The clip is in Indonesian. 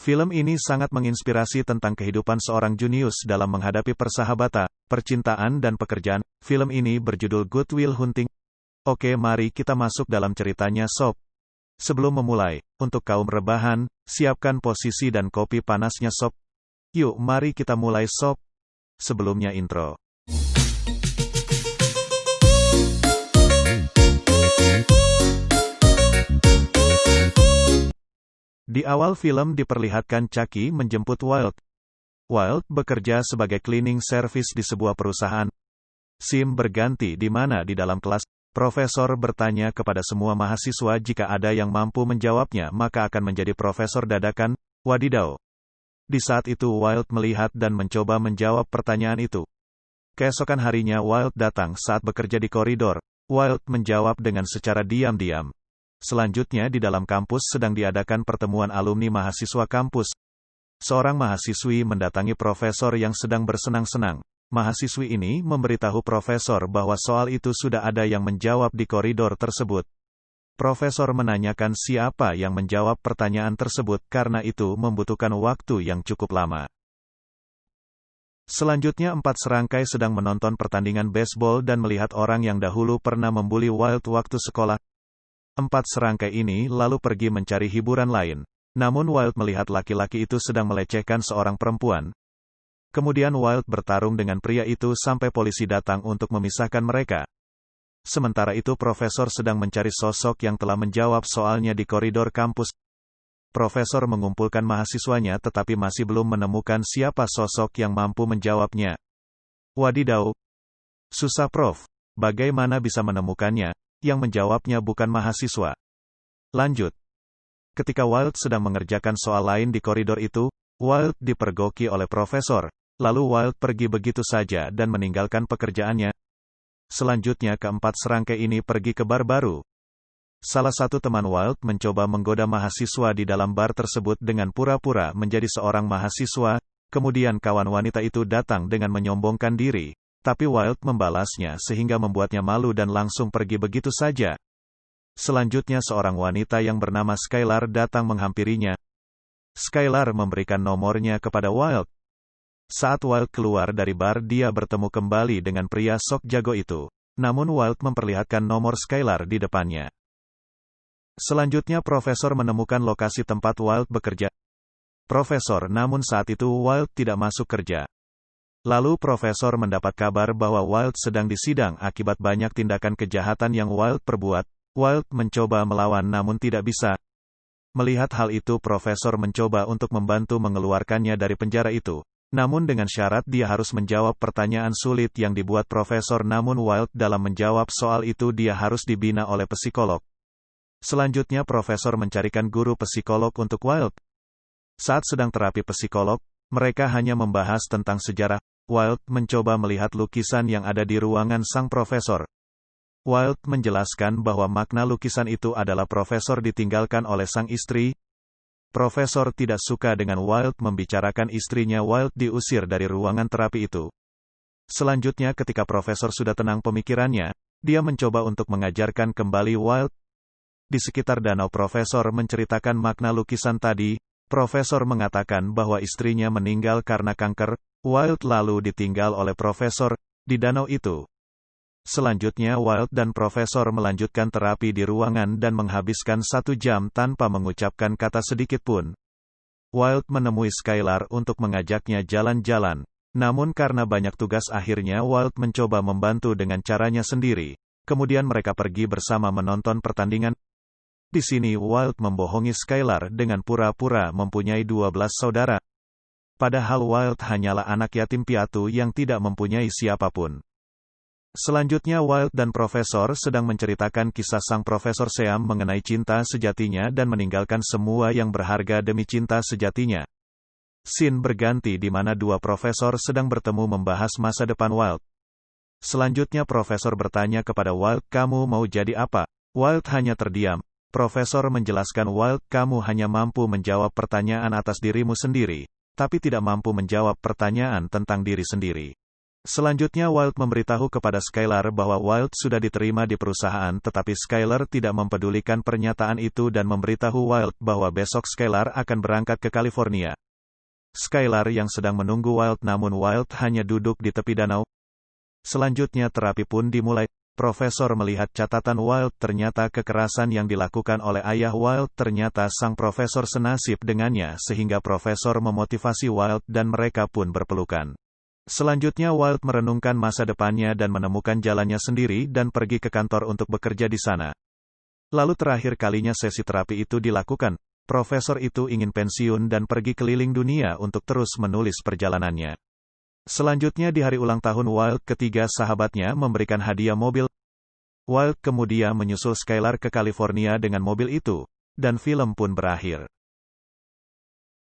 Film ini sangat menginspirasi tentang kehidupan seorang jenius dalam menghadapi persahabatan, percintaan dan pekerjaan. Film ini berjudul Good Will Hunting. Oke, mari kita masuk dalam ceritanya sob. Sebelum memulai, untuk kaum rebahan, siapkan posisi dan kopi panasnya sob. Yuk, mari kita mulai sob. Sebelumnya intro. Di awal film diperlihatkan Chucky menjemput Wild. Wild bekerja sebagai cleaning service di sebuah perusahaan. Scene berganti di mana di dalam kelas, profesor bertanya kepada semua mahasiswa jika ada yang mampu menjawabnya maka akan menjadi profesor dadakan. Wadidaw. Di saat itu Wild melihat dan mencoba menjawab pertanyaan itu. Keesokan harinya Wild datang saat bekerja di koridor. Wild menjawab dengan secara diam-diam. Selanjutnya di dalam kampus sedang diadakan pertemuan alumni mahasiswa kampus. Seorang mahasiswi mendatangi profesor yang sedang bersenang-senang. Mahasiswi ini memberitahu profesor bahwa soal itu sudah ada yang menjawab di koridor tersebut. Profesor menanyakan siapa yang menjawab pertanyaan tersebut karena itu membutuhkan waktu yang cukup lama. Selanjutnya 4 serangkai sedang menonton pertandingan baseball dan melihat orang yang dahulu pernah membuli Wild waktu sekolah. 4 serangkai ini lalu pergi mencari hiburan lain. Namun Wild melihat laki-laki itu sedang melecehkan seorang perempuan. Kemudian Wild bertarung dengan pria itu sampai polisi datang untuk memisahkan mereka. Sementara itu profesor sedang mencari sosok yang telah menjawab soalnya di koridor kampus. Profesor mengumpulkan mahasiswanya tetapi masih belum menemukan siapa sosok yang mampu menjawabnya. Wadidaw. Susah Prof. Bagaimana bisa menemukannya? Yang menjawabnya bukan mahasiswa. Lanjut. Ketika Wild sedang mengerjakan soal lain di koridor itu, Wild dipergoki oleh profesor. Lalu Wild pergi begitu saja dan meninggalkan pekerjaannya. Selanjutnya keempat serangkai ini pergi ke bar baru. Salah satu teman Wild mencoba menggoda mahasiswa di dalam bar tersebut dengan pura-pura menjadi seorang mahasiswa, kemudian kawan wanita itu datang dengan menyombongkan diri. Tapi Wild membalasnya sehingga membuatnya malu dan langsung pergi begitu saja. Selanjutnya seorang wanita yang bernama Skylar datang menghampirinya. Skylar memberikan nomornya kepada Wild. Saat Wild keluar dari bar dia bertemu kembali dengan pria sok jago itu. Namun Wild memperlihatkan nomor Skylar di depannya. Selanjutnya profesor menemukan lokasi tempat Wild bekerja. Profesor, namun saat itu Wild tidak masuk kerja. Lalu profesor mendapat kabar bahwa Wild sedang disidang akibat banyak tindakan kejahatan yang Wild perbuat. Wild mencoba melawan namun tidak bisa. Melihat hal itu profesor mencoba untuk membantu mengeluarkannya dari penjara itu. Namun dengan syarat dia harus menjawab pertanyaan sulit yang dibuat profesor namun Wild dalam menjawab soal itu dia harus dibina oleh psikolog. Selanjutnya profesor mencarikan guru psikolog untuk Wild. Saat sedang terapi psikolog, mereka hanya membahas tentang sejarah. Wild mencoba melihat lukisan yang ada di ruangan sang profesor. Wild menjelaskan bahwa makna lukisan itu adalah profesor ditinggalkan oleh sang istri. Profesor tidak suka dengan Wild membicarakan istrinya. Wild diusir dari ruangan terapi itu. Selanjutnya ketika profesor sudah tenang pemikirannya, dia mencoba untuk mengajarkan kembali Wild. Di sekitar danau profesor menceritakan makna lukisan tadi. Profesor mengatakan bahwa istrinya meninggal karena kanker. Wild lalu ditinggal oleh profesor di danau itu. Selanjutnya Wild dan profesor melanjutkan terapi di ruangan dan menghabiskan 1 jam tanpa mengucapkan kata sedikit pun. Wild menemui Skylar untuk mengajaknya jalan-jalan. Namun karena banyak tugas akhirnya Wild mencoba membantu dengan caranya sendiri. Kemudian mereka pergi bersama menonton pertandingan. Di sini Wild membohongi Skylar dengan pura-pura mempunyai 12 saudara. Padahal Wild hanyalah anak yatim piatu yang tidak mempunyai siapapun. Selanjutnya Wild dan profesor sedang menceritakan kisah sang profesor Seam mengenai cinta sejatinya dan meninggalkan semua yang berharga demi cinta sejatinya. Scene berganti di mana 2 profesor sedang bertemu membahas masa depan Wild. Selanjutnya profesor bertanya kepada Wild, "Kamu mau jadi apa?" Wild hanya terdiam. Profesor menjelaskan, "Wild, kamu hanya mampu menjawab pertanyaan atas dirimu sendiri, tapi tidak mampu menjawab pertanyaan tentang diri sendiri." Selanjutnya Wilde memberitahu kepada Skylar bahwa Wilde sudah diterima di perusahaan, tetapi Skylar tidak mempedulikan pernyataan itu dan memberitahu Wilde bahwa besok Skylar akan berangkat ke California. Skylar yang sedang menunggu Wilde, namun Wilde hanya duduk di tepi danau. Selanjutnya terapi pun dimulai. Profesor melihat catatan Wilde, ternyata kekerasan yang dilakukan oleh ayah Wilde, ternyata sang profesor senasib dengannya sehingga profesor memotivasi Wilde dan mereka pun berpelukan. Selanjutnya Wilde merenungkan masa depannya dan menemukan jalannya sendiri dan pergi ke kantor untuk bekerja di sana. Lalu terakhir kalinya sesi terapi itu dilakukan, profesor itu ingin pensiun dan pergi keliling dunia untuk terus menulis perjalanannya. Selanjutnya di hari ulang tahun Wilde, ketiga sahabatnya memberikan hadiah mobil. Wilde kemudian menyusul Skylar ke California dengan mobil itu, dan film pun berakhir.